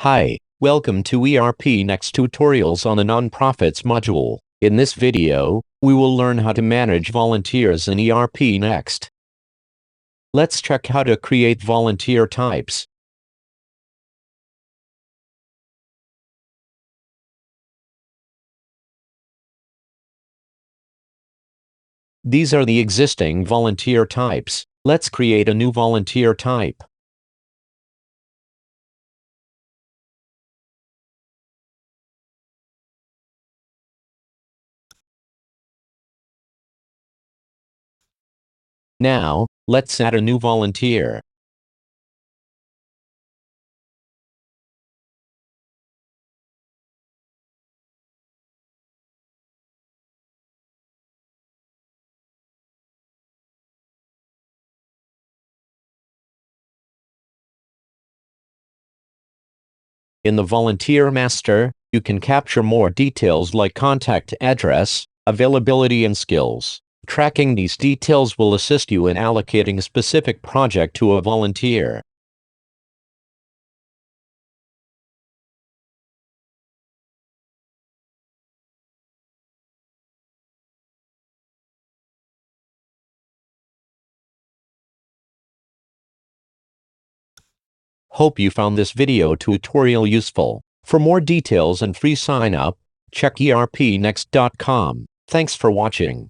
Hi, welcome to ERPNext Tutorials on the Nonprofits module. In this video, we will learn how to manage volunteers in ERPNext. Let's check how to create volunteer types. These are the existing volunteer types. Let's create a new volunteer type. Now, let's add a new volunteer. In the Volunteer Master, you can capture more details like contact address, availability, and skills. Tracking these details will assist you in allocating a specific project to a volunteer. Hope you found this video tutorial useful. For more details and free sign-up, check ERPNext.com. Thanks for watching.